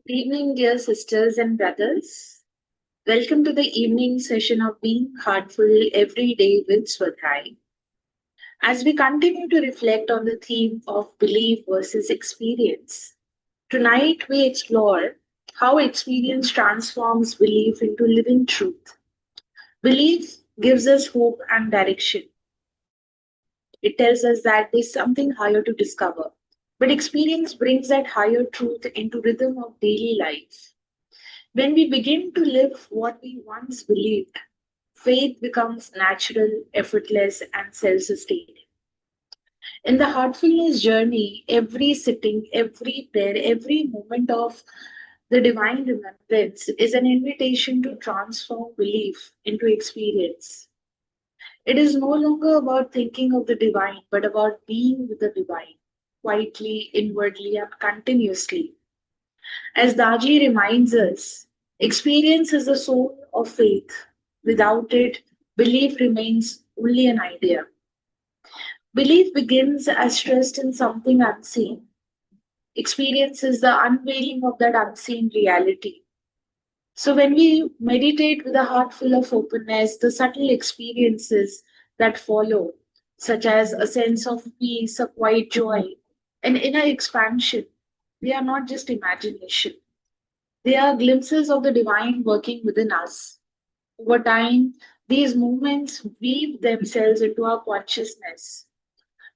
Good evening, dear sisters and brothers. Welcome to the evening session of Being Heartful Every Day with Swadhyaya. As we continue to reflect on the theme of belief versus experience, tonight we explore how experience transforms belief into living truth. Belief gives us hope and direction. It tells us that there's something higher to discover. But experience brings that higher truth into rhythm of daily life. When we begin to live what we once believed, faith becomes natural, effortless, and self sustaining. In the heartfulness journey, every sitting, every prayer, every moment of the divine remembrance is an invitation to transform belief into experience. It is no longer about thinking of the divine, but about being with the divine, quietly, inwardly, and continuously. As Daji reminds us, experience is the soul of faith. Without it, belief remains only an idea. Belief begins as trust in something unseen. Experience is the unveiling of that unseen reality. So, when we meditate with a heart full of openness, the subtle experiences that follow, such as a sense of peace, a quiet joy, an inner expansion, they are not just imagination. They are glimpses of the divine working within us. Over time, these movements weave themselves into our consciousness.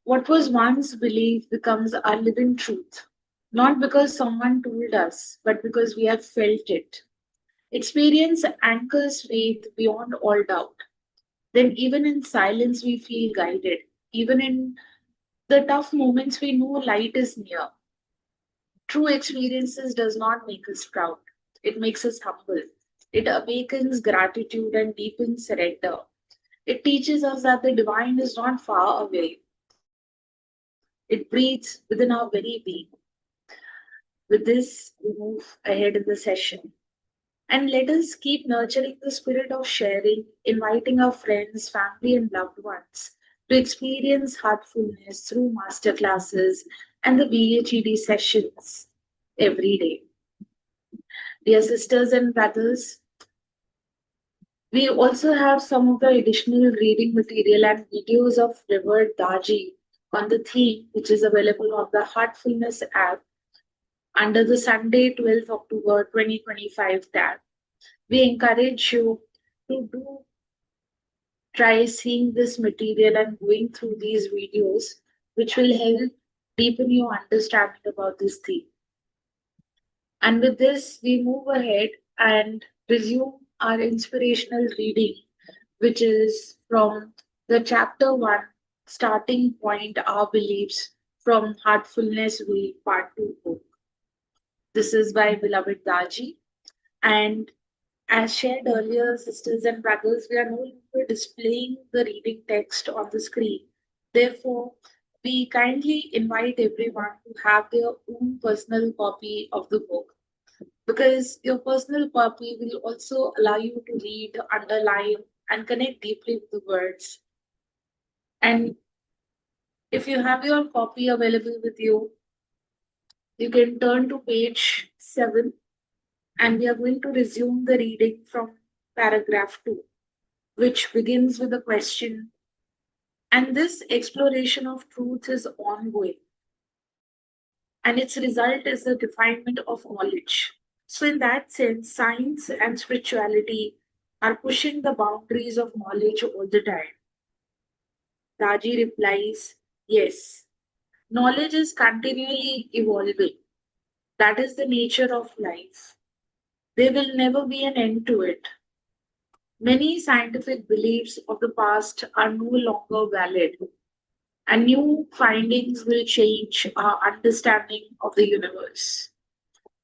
What was once belief becomes our living truth, not because someone told us, but because we have felt it. Experience anchors faith beyond all doubt. Then, even in silence, we feel guided. Even in the tough moments, we know light is near. True experiences does not make us proud. It makes us humble. It awakens gratitude and deepens surrender. It teaches us that the divine is not far away. It breathes within our very being. With this, we move ahead in the session. And let us keep nurturing the spirit of sharing, inviting our friends, family, and loved ones to experience heartfulness through masterclasses and the BHED sessions every day. Dear sisters and brothers, we also have some of the additional reading material and videos of Revered Daji on the theme, which is available on the Heartfulness app under the Sunday 12th October 2025 tab. We encourage you to do try seeing this material and going through these videos, which will help deepen your understanding about this theme. And with this, we move ahead and resume our inspirational reading, which is from the chapter 1, starting point Our Beliefs from Heartfulness Way, Part 2 book. This is by beloved Daji. And as shared earlier, sisters and brothers, we are no longer displaying the reading text on the screen. Therefore, we kindly invite everyone to have their own personal copy of the book because your personal copy will also allow you to read, underline, and connect deeply with the words. And if you have your copy available with you, you can turn to page 7 and we are going to resume the reading from paragraph 2, which begins with a question. And this exploration of truth is ongoing, and its result is the definement of knowledge. So, in that sense, science and spirituality are pushing the boundaries of knowledge all the time. Raji replies, yes, knowledge is continually evolving. That is the nature of life. There will never be an end to it. Many scientific beliefs of the past are no longer valid, and new findings will change our understanding of the universe.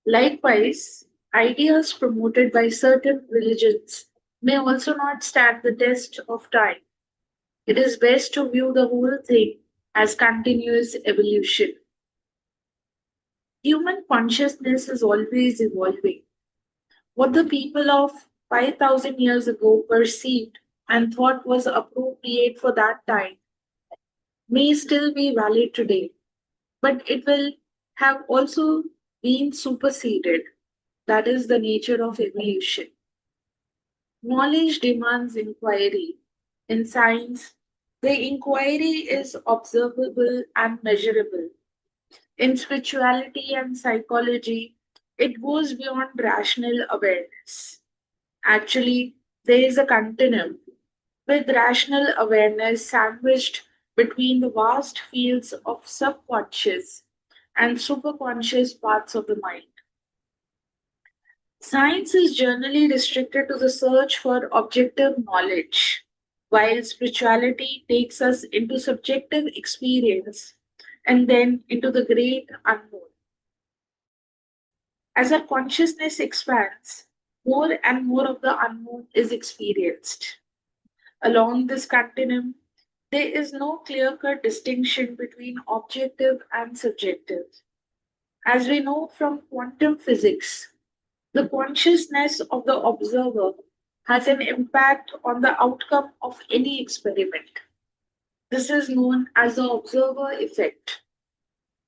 Likewise, ideas promoted by certain religions may also not stand the test of time. It is best to view the whole thing as continuous evolution. Human consciousness is always evolving. What the people of 5,000 years ago perceived and thought was appropriate for that time may still be valid today, but it will have also been superseded. That is the nature of evolution. Knowledge demands inquiry. In science, the inquiry is observable and measurable. In spirituality and psychology, it goes beyond rational awareness. Actually, there is a continuum with rational awareness sandwiched between the vast fields of subconscious and superconscious parts of the mind. Science is generally restricted to the search for objective knowledge, while spirituality takes us into subjective experience and then into the great unknown. As our consciousness expands, more and more of the unknown is experienced. Along this continuum, there is no clear cut distinction between objective and subjective. As we know from quantum physics, the consciousness of the observer has an impact on the outcome of any experiment. This is known as the observer effect.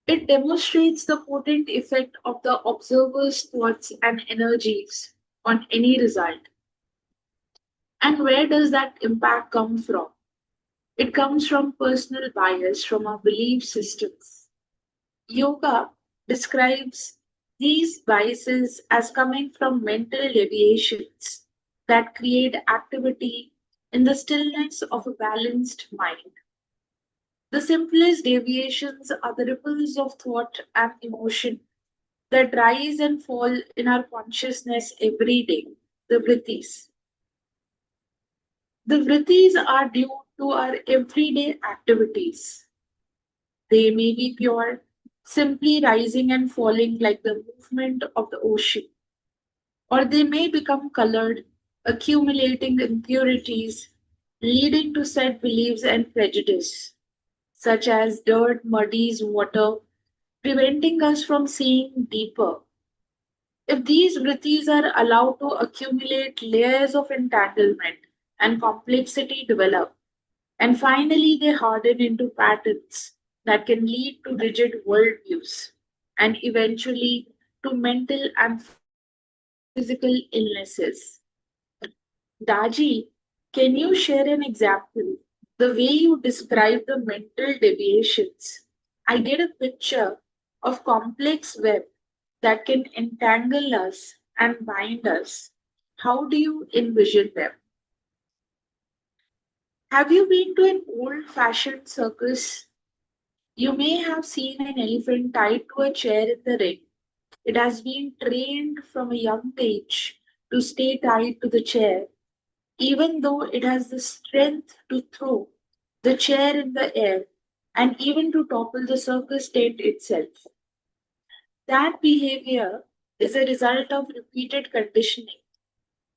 It demonstrates the potent effect of the observer's thoughts and energies on any result. And where does that impact come from? It comes from personal bias, from our belief systems. Yoga describes these biases as coming from mental deviations that create activity in the stillness of a balanced mind. The simplest deviations are the ripples of thought and emotion that rise and fall in our consciousness every day, the vrittis. The vrittis are due to our everyday activities. They may be pure, simply rising and falling like the movement of the ocean, or they may become colored, accumulating impurities, leading to set beliefs and prejudice, such as dirt muddies water, preventing us from seeing deeper. If these vrittis are allowed to accumulate, layers of entanglement and complexity develop, and finally they harden into patterns that can lead to rigid worldviews and eventually to mental and physical illnesses. Daji, can you share an example? The way you describe the mental deviations, I get a picture of complex web that can entangle us and bind us. How do you envision them? Have you been to an old fashioned circus? You may have seen an elephant tied to a chair in the ring. It has been trained from a young age to stay tied to the chair, even though it has the strength to throw the chair in the air and even to topple the circus tent itself. That behavior is a result of repeated conditioning,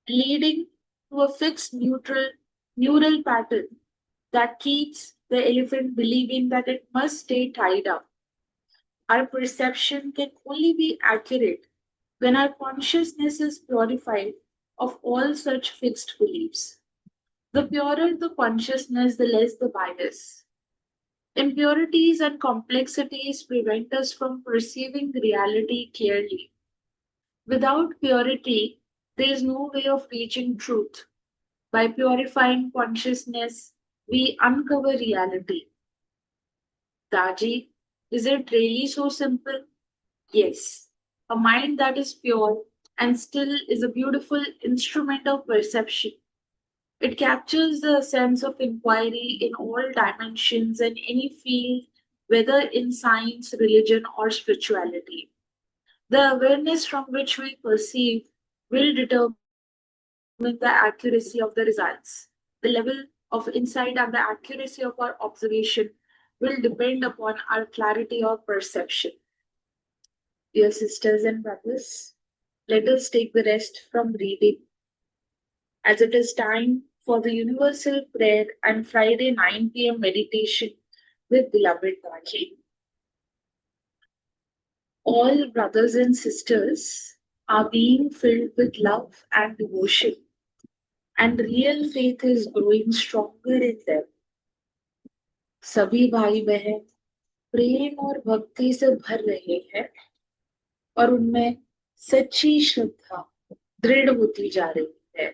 leading to a fixed neural pattern that keeps the elephant believing that it must stay tied up. Our perception can only be accurate when our consciousness is purified of all such fixed beliefs. The purer the consciousness, the less the bias. Impurities and complexities prevent us from perceiving reality clearly. Without purity, there is no way of reaching truth. By purifying consciousness, we uncover reality. Daji, is it really so simple? Yes. A mind that is pure and still is a beautiful instrument of perception. It captures the sense of inquiry in all dimensions and any field, whether in science, religion, or spirituality. The awareness from which we perceive will determine the accuracy of the results. The level of insight and the accuracy of our observation will depend upon our clarity of perception. Dear sisters and brothers, let us take the rest from reading, as it is time for the universal prayer and Friday 9 p.m. meditation with beloved Taji. All brothers and sisters are being filled with love and devotion, and real faith is growing stronger in them. सभी भाई बहन प्रेम और भक्ति से भर रहे हैं और उनमें सच्ची श्रद्धा दृढ़ होती जा रही है।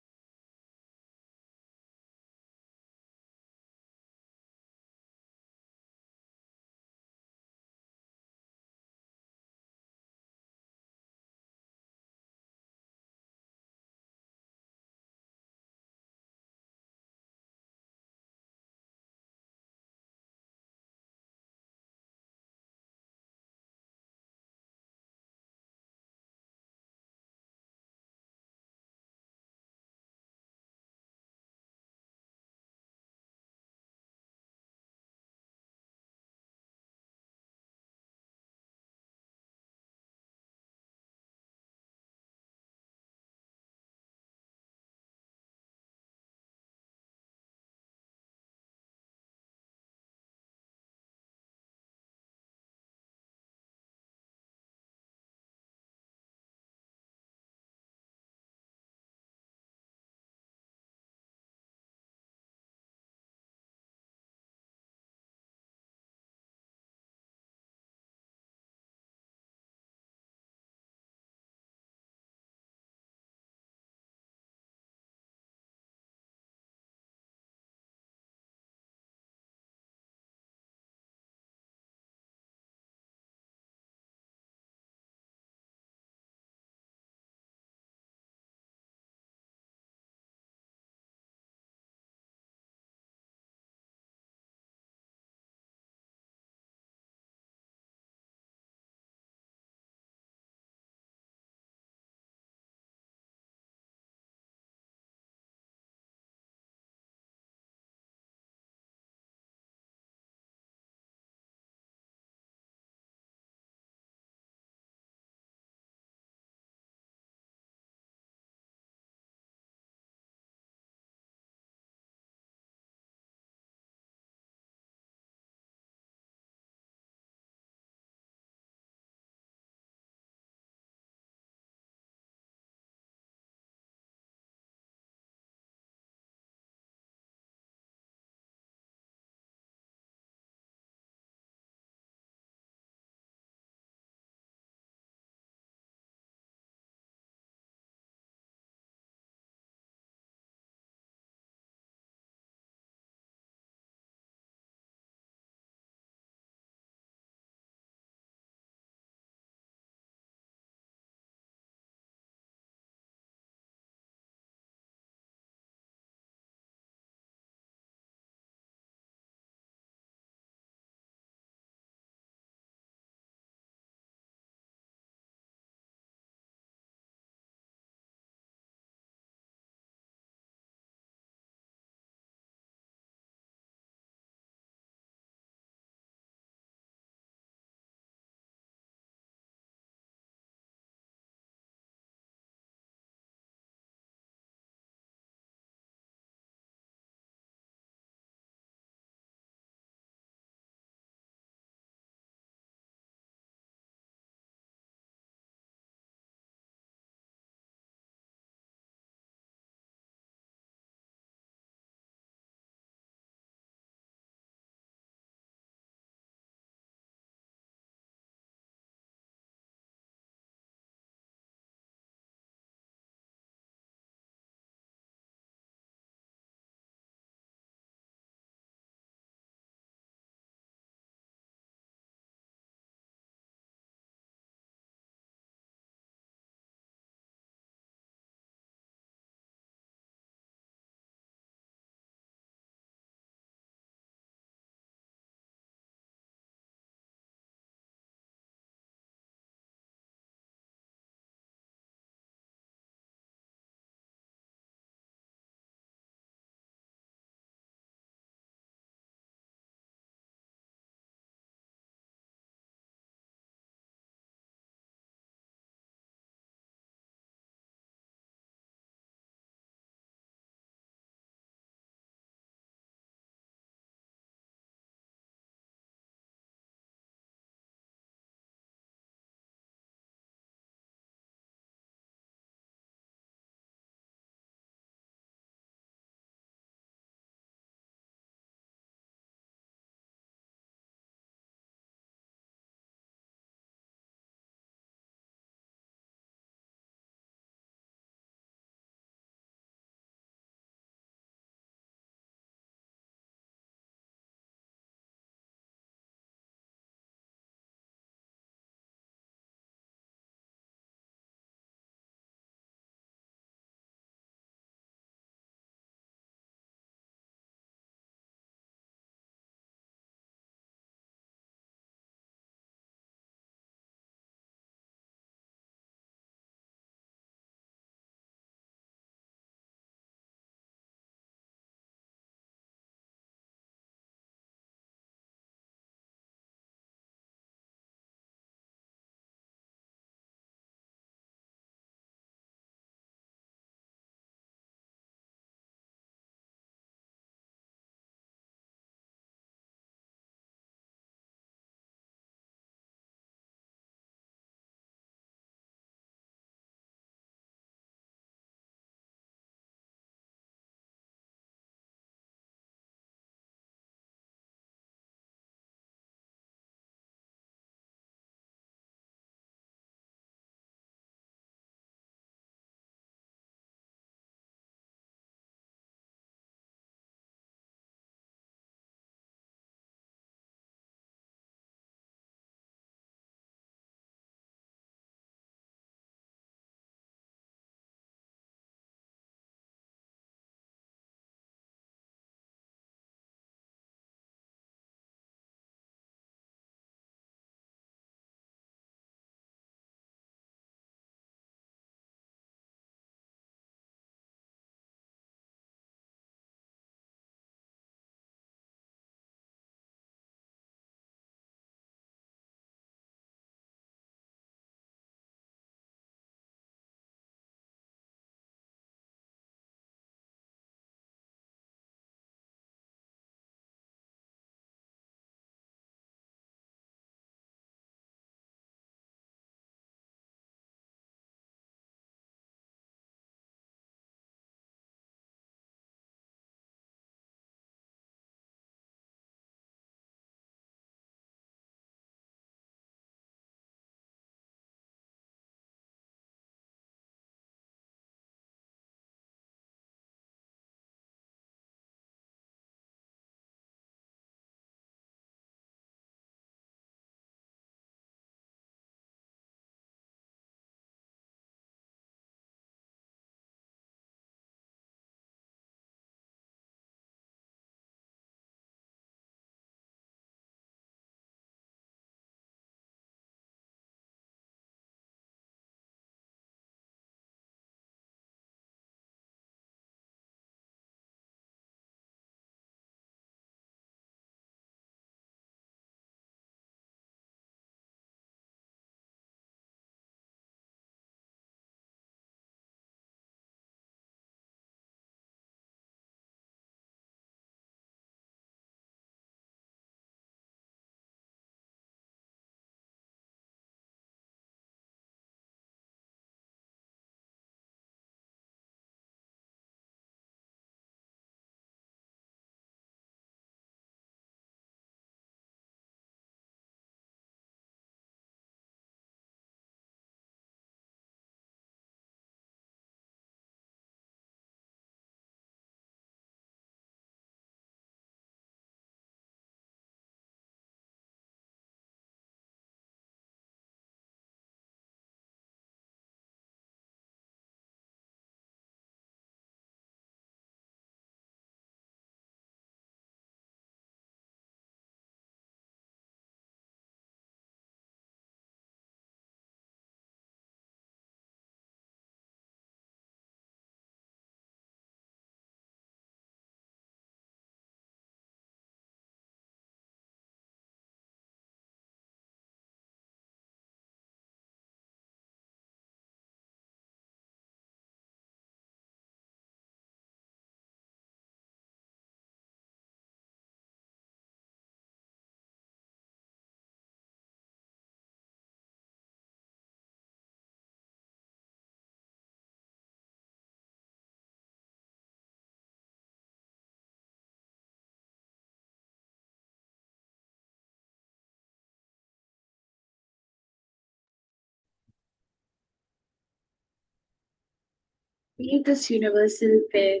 Be this universal pair,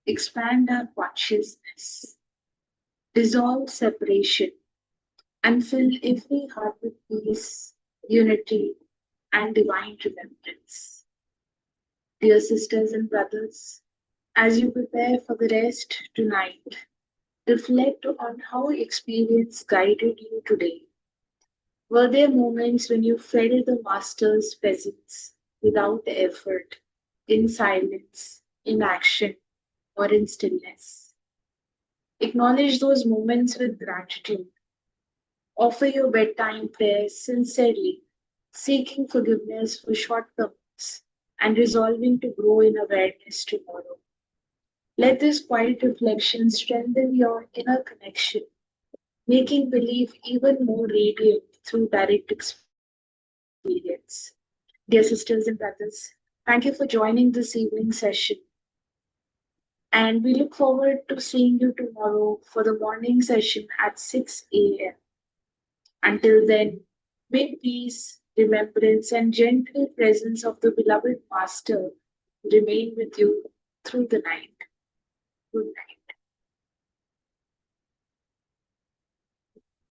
expand our consciousness, dissolve separation, and fill every heart with peace, unity, and divine remembrance. Dear sisters and brothers, as you prepare for the rest tonight, reflect on how experience guided you today. Were there moments when you felt the Master's presence without effort, in silence, in action, or in stillness? Acknowledge those moments with gratitude. Offer your bedtime prayers sincerely, seeking forgiveness for shortcomings and resolving to grow in awareness tomorrow. Let this quiet reflection strengthen your inner connection, making belief even more radiant through direct experience. Dear sisters and brothers, thank you for joining this evening session. And we look forward to seeing you tomorrow for the morning session at 6 a.m. Until then, may peace, remembrance, and gentle presence of the beloved Master remain with you through the night. Good night.